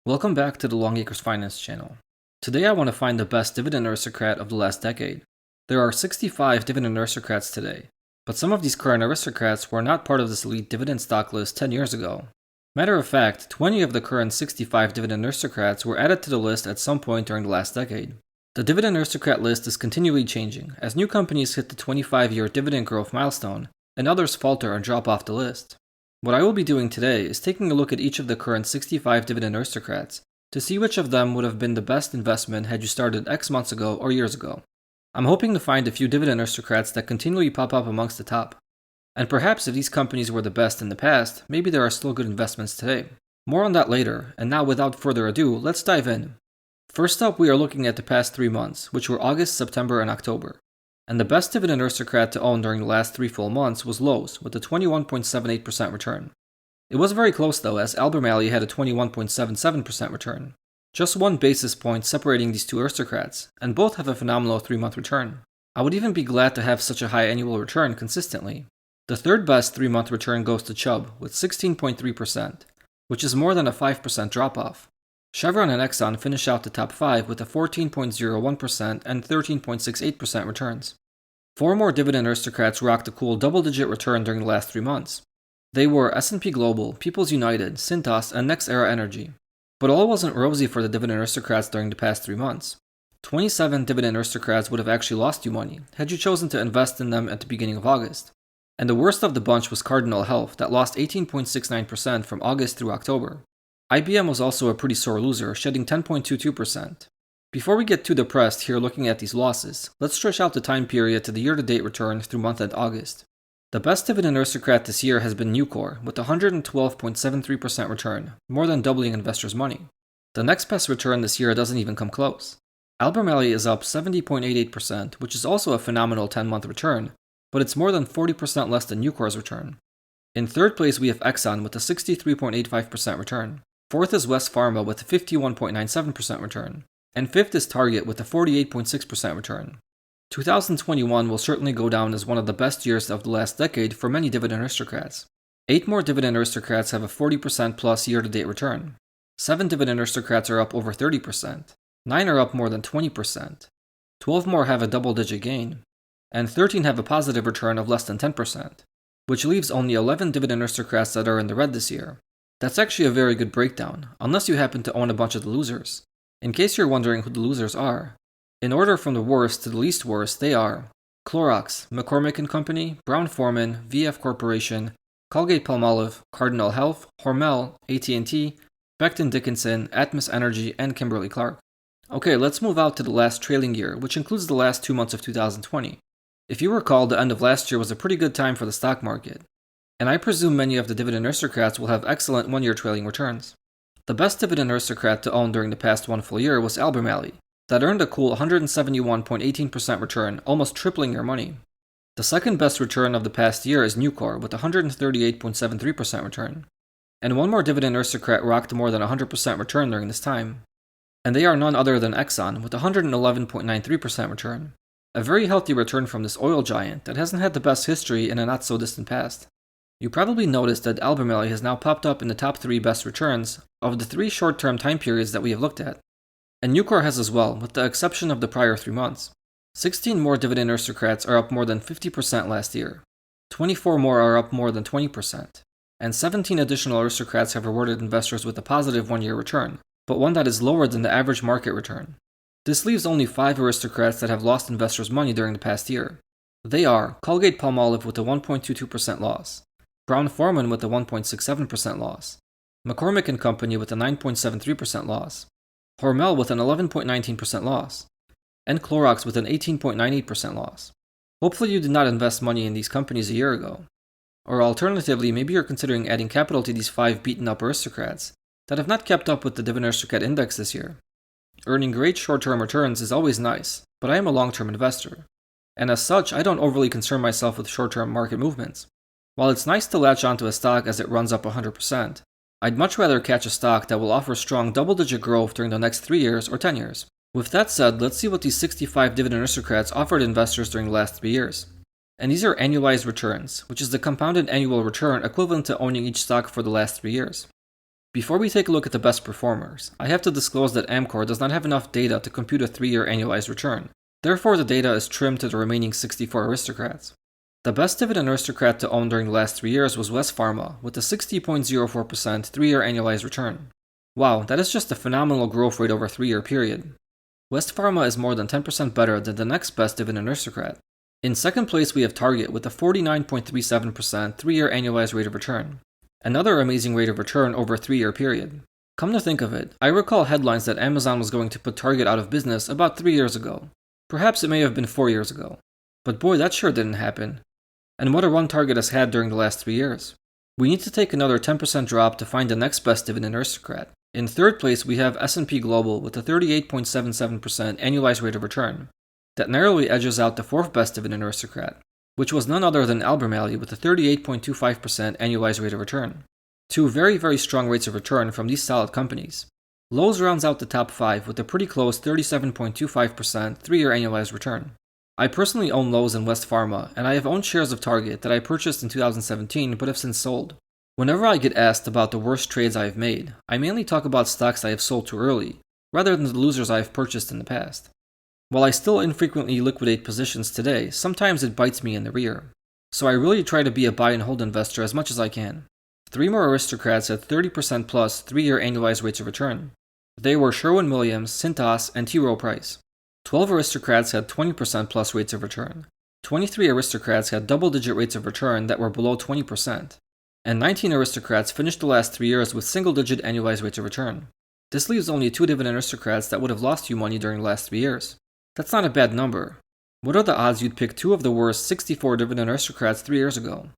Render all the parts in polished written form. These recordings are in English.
Welcome back to the Longacres Finance channel. Today I want to find the best dividend aristocrat of the last decade. There are 65 dividend aristocrats today, but some of these current aristocrats were not part of this elite dividend stock list 10 years ago. Matter of fact, 20 of the current 65 dividend aristocrats were added to the list at some point during the last decade. The dividend aristocrat list is continually changing as new companies hit the 25-year dividend growth milestone and others falter and drop off the list. What I will be doing today is taking a look at each of the current 65 dividend aristocrats to see which of them would have been the best investment had you started X months ago or years ago. I'm hoping to find a few dividend aristocrats that continually pop up amongst the top. And perhaps if these companies were the best in the past, maybe there are still good investments today. More on that later, and now without further ado, let's dive in. First up, we are looking at the past 3 months, which were August, September, and October. And the best dividend aristocrat to own during the last 3 full months was Lowe's with a 21.78% return. It was very close though, as Albemarle had a 21.77% return. Just 1 basis point separating these two aristocrats, and both have a phenomenal 3-month return. I would even be glad to have such a high annual return consistently. The third best 3-month return goes to Chubb with 16.3%, which is more than a 5% drop-off. Chevron and Exxon finish out the top 5 with a 14.01% and 13.68% returns. 4 more dividend aristocrats rocked a cool double-digit return during the last 3 months. They were S&P Global, Peoples United, Cintas, and NextEra Energy. But all wasn't rosy for the dividend aristocrats during the past 3 months. 27 dividend aristocrats would have actually lost you money had you chosen to invest in them at the beginning of August. And the worst of the bunch was Cardinal Health that lost 18.69% from August through October. IBM was also a pretty sore loser, shedding 10.22%. Before we get too depressed here looking at these losses, let's stretch out the time period to the year-to-date return through month-end August. The best dividend aristocrat this year has been Nucor, with a 112.73% return, more than doubling investors' money. The next best return this year doesn't even come close. Albemarle is up 70.88%, which is also a phenomenal 10-month return, but it's more than 40% less than Nucor's return. In third place we have Exxon with a 63.85% return. Fourth is West Pharma with a 51.97% return. And fifth is Target with a 48.6% return. 2021 will certainly go down as one of the best years of the last decade for many dividend aristocrats. 8 more dividend aristocrats have a 40% plus year-to-date return. 7 dividend aristocrats are up over 30%. 9 are up more than 20%. 12 more have a double-digit gain. And 13 have a positive return of less than 10%, which leaves only 11 dividend aristocrats that are in the red this year. That's actually a very good breakdown, unless you happen to own a bunch of the losers. In case you're wondering who the losers are, in order from the worst to the least worst, they are Clorox, McCormick & Company, Brown-Forman, VF Corporation, Colgate-Palmolive, Cardinal Health, Hormel, AT&T, Becton Dickinson, Atmos Energy, and Kimberly-Clark. Okay, let's move out to the last trailing year, which includes the last 2 months of 2020. If you recall, the end of last year was a pretty good time for the stock market. And I presume many of the dividend aristocrats will have excellent 1-year trailing returns. The best dividend aristocrat to own during the past 1 full year was Albemarle, that earned a cool 171.18% return, almost tripling your money. The second best return of the past year is Nucor with a 138.73% return. And 1 more dividend aristocrat rocked more than 100% return during this time. And they are none other than Exxon with a 111.93% return. A very healthy return from this oil giant that hasn't had the best history in a not so distant past. You probably noticed that Albemarle has now popped up in the top 3 best returns of the 3 short-term time periods that we have looked at. And Nucor has as well, with the exception of the prior 3 months. 16 more dividend aristocrats are up more than 50% last year. 24 more are up more than 20%. And 17 additional aristocrats have rewarded investors with a positive 1-year return, but one that is lower than the average market return. This leaves only 5 aristocrats that have lost investors' money during the past year. They are Colgate-Palmolive with a 1.22% loss, Brown-Forman with a 1.67% loss, McCormick & Company with a 9.73% loss, Hormel with an 11.19% loss, and Clorox with an 18.98% loss. Hopefully you did not invest money in these companies a year ago. Or alternatively, maybe you're considering adding capital to these 5 beaten-up aristocrats that have not kept up with the Dividend Aristocrat Index this year. Earning great short-term returns is always nice, but I am a long-term investor. And as such, I don't overly concern myself with short-term market movements. While it's nice to latch onto a stock as it runs up 100%, I'd much rather catch a stock that will offer strong double-digit growth during the next 3 years or 10 years. With that said, let's see what these 65 dividend aristocrats offered investors during the last 3 years. And these are annualized returns, which is the compounded annual return equivalent to owning each stock for the last 3 years. Before we take a look at the best performers, I have to disclose that Amcor does not have enough data to compute a 3-year annualized return. Therefore, the data is trimmed to the remaining 64 aristocrats. The best dividend aristocrat to own during the last 3 years was West Pharma, with a 60.04% 3-year annualized return. Wow, that is just a phenomenal growth rate over a 3-year period. West Pharma is more than 10% better than the next best dividend aristocrat. In second place, we have Target with a 49.37% 3-year annualized rate of return. Another amazing rate of return over a 3-year period. Come to think of it, I recall headlines that Amazon was going to put Target out of business about 3 years ago. Perhaps it may have been 4 years ago. But boy, that sure didn't happen. And what a run Target has had during the last 3 years. We need to take another 10% drop to find the next best dividend aristocrat. In third place, we have S&P Global with a 38.77% annualized rate of return. That narrowly edges out the fourth best dividend aristocrat, which was none other than Albemarle with a 38.25% annualized rate of return. Two very strong rates of return from these solid companies. Lowe's rounds out the top 5 with a pretty close 37.25% 3-year annualized return. I personally own Lowe's and West Pharma, and I have owned shares of Target that I purchased in 2017 but have since sold. Whenever I get asked about the worst trades I have made, I mainly talk about stocks I have sold too early, rather than the losers I have purchased in the past. While I still infrequently liquidate positions today, sometimes it bites me in the rear. So I really try to be a buy and hold investor as much as I can. 3 more aristocrats had 30% plus 3-year annualized rates of return. They were Sherwin-Williams, Cintas, and T. Rowe Price. 12 aristocrats had 20% plus rates of return. 23 aristocrats had double-digit rates of return that were below 20%. And 19 aristocrats finished the last 3 years with single-digit annualized rates of return. This leaves only 2 dividend aristocrats that would have lost you money during the last 3 years. That's not a bad number. What are the odds you'd pick 2 of the worst 64 dividend aristocrats 3 years ago?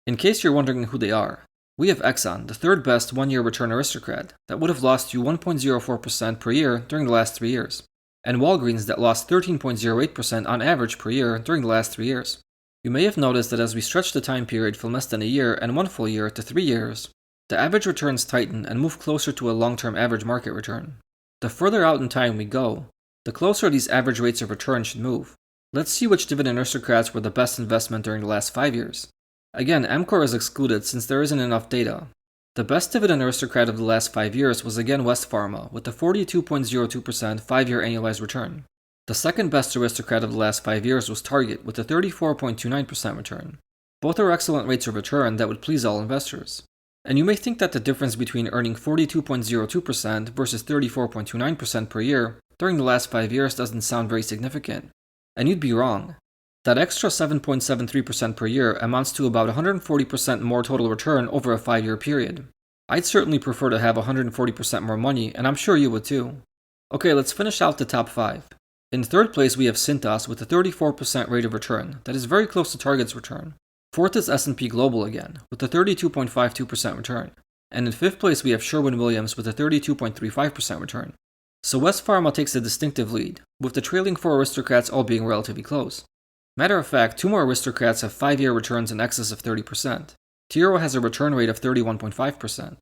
In case you're wondering who they are, we have Exxon, the third best 1-year return aristocrat, that would have lost you 1.04% per year during the last 3 years. And Walgreens that lost 13.08% on average per year during the last 3 years. You may have noticed that as we stretch the time period from less than a year and 1 full year to 3 years, the average returns tighten and move closer to a long-term average market return. The further out in time we go, the closer these average rates of return should move. Let's see which dividend aristocrats were the best investment during the last 5 years. Again, Amcor is excluded since there isn't enough data. The best dividend aristocrat of the last 5 years was again West Pharma, with a 42.02% 5-year annualized return. The second best aristocrat of the last 5 years was Target, with a 34.29% return. Both are excellent rates of return that would please all investors. And you may think that the difference between earning 42.02% versus 34.29% per year during the last 5 years doesn't sound very significant. And you'd be wrong. That extra 7.73% per year amounts to about 140% more total return over a 5-year period. I'd certainly prefer to have 140% more money, and I'm sure you would too. Okay, let's finish out the top 5. In third place, we have Cintas with a 34% rate of return that is very close to Target's return. Fourth is S&P Global again, with a 32.52% return. And in fifth place, we have Sherwin-Williams with a 32.35% return. So West Pharma takes a distinctive lead, with the trailing 4 aristocrats all being relatively close. Matter of fact, 2 more aristocrats have 5-year returns in excess of 30%. T. Rowe has a return rate of 31.5%,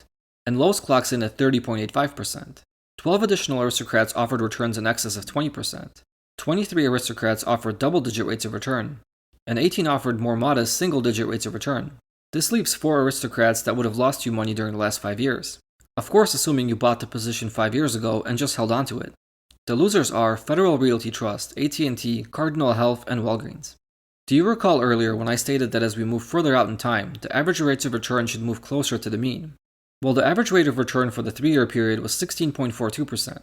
and Lowe's clocks in at 30.85%. 12 additional aristocrats offered returns in excess of 20%. 23 aristocrats offered double-digit rates of return, and 18 offered more modest single-digit rates of return. This leaves 4 aristocrats that would have lost you money during the last 5 years. Of course, assuming you bought the position 5 years ago and just held onto it. The losers are Federal Realty Trust, AT&T, Cardinal Health, and Walgreens. Do you recall earlier when I stated that as we move further out in time, the average rates of return should move closer to the mean? Well, the average rate of return for the 3-year period was 16.42%,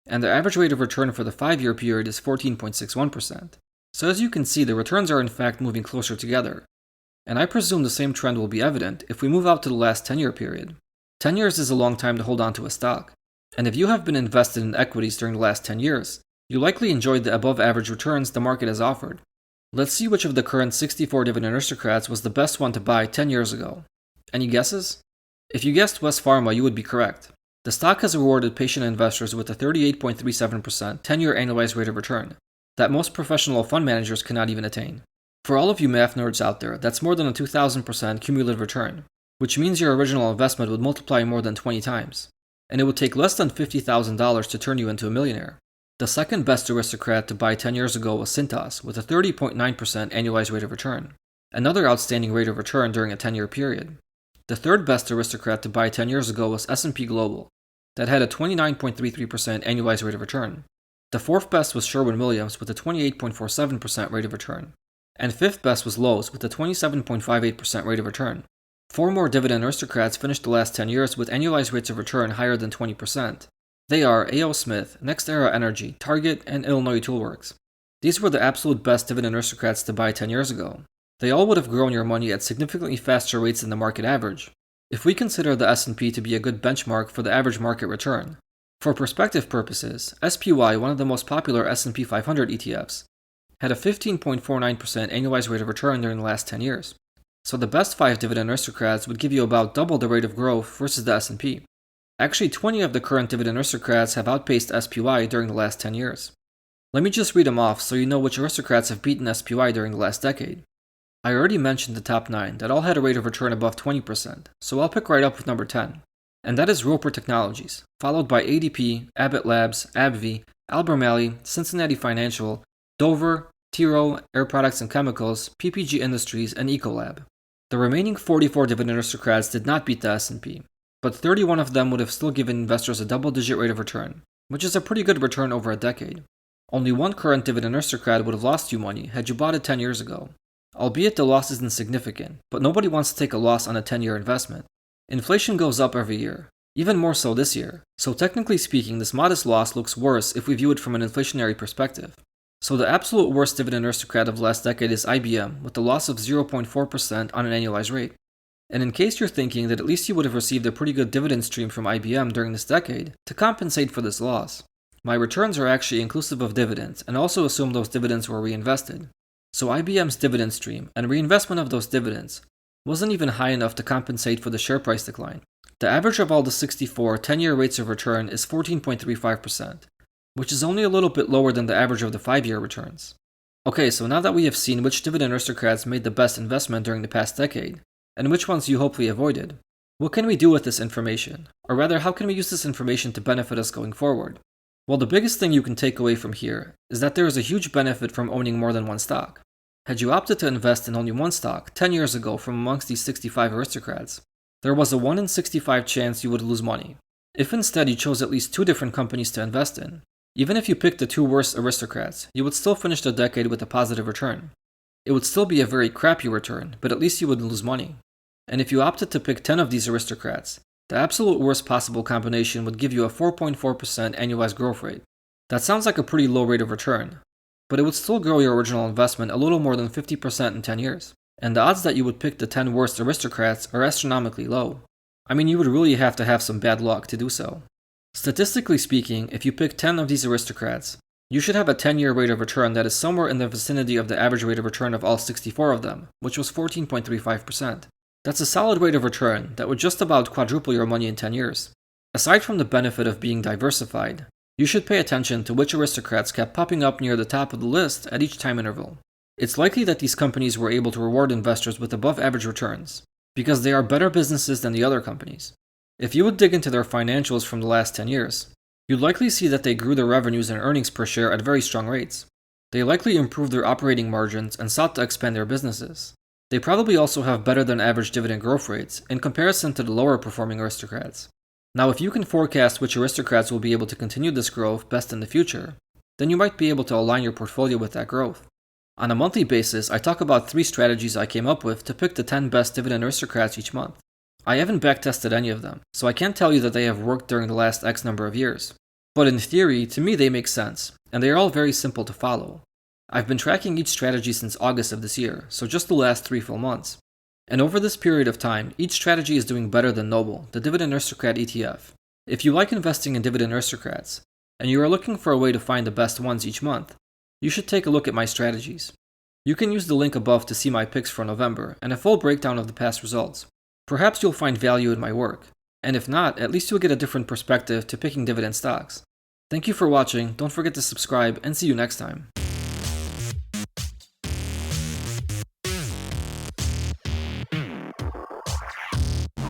and the average rate of return for the 5-year period is 14.61%. So as you can see, the returns are in fact moving closer together. And I presume the same trend will be evident if we move out to the last 10-year period. 10 years is a long time to hold on to a stock. And if you have been invested in equities during the last 10 years, you likely enjoyed the above-average returns the market has offered. Let's see which of the current 64 dividend aristocrats was the best one to buy 10 years ago. Any guesses? If you guessed West Pharma, you would be correct. The stock has rewarded patient investors with a 38.37% 10-year annualized rate of return that most professional fund managers cannot even attain. For all of you math nerds out there, that's more than a 2,000% cumulative return, which means your original investment would multiply more than 20 times. And it would take less than $50,000 to turn you into a millionaire. The second best aristocrat to buy 10 years ago was Cintas, with a 30.9% annualized rate of return, another outstanding rate of return during a 10-year period. The third best aristocrat to buy 10 years ago was S&P Global, that had a 29.33% annualized rate of return. The fourth best was Sherwin-Williams with a 28.47% rate of return. And fifth best was Lowe's with a 27.58% rate of return. Four more dividend aristocrats finished the last 10 years with annualized rates of return higher than 20%. They are A.O. Smith, NextEra Energy, Target, and Illinois Toolworks. These were the absolute best dividend aristocrats to buy 10 years ago. They all would have grown your money at significantly faster rates than the market average, if we consider the S&P to be a good benchmark for the average market return. For perspective purposes, SPY, one of the most popular S&P 500 ETFs, had a 15.49% annualized rate of return during the last 10 years. So the best 5 dividend aristocrats would give you about double the rate of growth versus the S&P. Actually, 20 of the current dividend aristocrats have outpaced SPY during the last 10 years. Let me just read them off so you know which aristocrats have beaten SPY during the last decade. I already mentioned the top 9 that all had a rate of return above 20%, so I'll pick right up with number 10. And that is Roper Technologies, followed by ADP, Abbott Labs, AbbVie, Albemarle, Cincinnati Financial, Dover, Tiro, Air Products and Chemicals, PPG Industries, and Ecolab. The remaining 44 dividend aristocrats did not beat the S&P, but 31 of them would have still given investors a double-digit rate of return, which is a pretty good return over a decade. Only one current dividend aristocrat would have lost you money had you bought it 10 years ago. Albeit the loss isn't significant, but nobody wants to take a loss on a 10-year investment. Inflation goes up every year, even more so this year, so technically speaking this modest loss looks worse if we view it from an inflationary perspective. So the absolute worst dividend aristocrat of the last decade is IBM, with a loss of 0.4% on an annualized rate. And in case you're thinking that at least you would have received a pretty good dividend stream from IBM during this decade to compensate for this loss, my returns are actually inclusive of dividends and also assume those dividends were reinvested. So IBM's dividend stream and reinvestment of those dividends wasn't even high enough to compensate for the share price decline. The average of all the 64 10-year rates of return is 14.35%, which is only a little bit lower than the average of the 5-year returns. Okay, so now that we have seen which dividend aristocrats made the best investment during the past decade, and which ones you hopefully avoided, what can we do with this information? Or rather, how can we use this information to benefit us going forward? Well, the biggest thing you can take away from here is that there is a huge benefit from owning more than one stock. Had you opted to invest in only one stock 10 years ago from amongst these 65 aristocrats, there was a 1 in 65 chance you would lose money. If instead you chose at least 2 different companies to invest in, even if you picked the 2 worst aristocrats, you would still finish the decade with a positive return. It would still be a very crappy return, but at least you would lose money. And if you opted to pick 10 of these aristocrats, the absolute worst possible combination would give you a 4.4% annualized growth rate. That sounds like a pretty low rate of return, but it would still grow your original investment a little more than 50% in 10 years. And the odds that you would pick the 10 worst aristocrats are astronomically low. I mean, you would really have to have some bad luck to do so. Statistically speaking, if you pick 10 of these aristocrats, you should have a 10-year rate of return that is somewhere in the vicinity of the average rate of return of all 64 of them, which was 14.35%. That's a solid rate of return that would just about quadruple your money in 10 years. Aside from the benefit of being diversified, you should pay attention to which aristocrats kept popping up near the top of the list at each time interval. It's likely that these companies were able to reward investors with above average returns, because they are better businesses than the other companies. If you would dig into their financials from the last 10 years, you'd likely see that they grew their revenues and earnings per share at very strong rates. They likely improved their operating margins and sought to expand their businesses. They probably also have better than average dividend growth rates in comparison to the lower performing aristocrats. Now, if you can forecast which aristocrats will be able to continue this growth best in the future, then you might be able to align your portfolio with that growth. On a monthly basis, I talk about 3 strategies I came up with to pick the 10 best dividend aristocrats each month. I haven't backtested any of them, so I can't tell you that they have worked during the last X number of years. But in theory, to me they make sense, and they are all very simple to follow. I've been tracking each strategy since August of this year, so just the last 3 full months. And over this period of time, each strategy is doing better than Noble, the Dividend Aristocrat ETF. If you like investing in Dividend Aristocrats, and you are looking for a way to find the best ones each month, you should take a look at my strategies. You can use the link above to see my picks for November and a full breakdown of the past results. Perhaps you'll find value in my work, and if not, at least you'll get a different perspective to picking dividend stocks. Thank you for watching, don't forget to subscribe, and see you next time.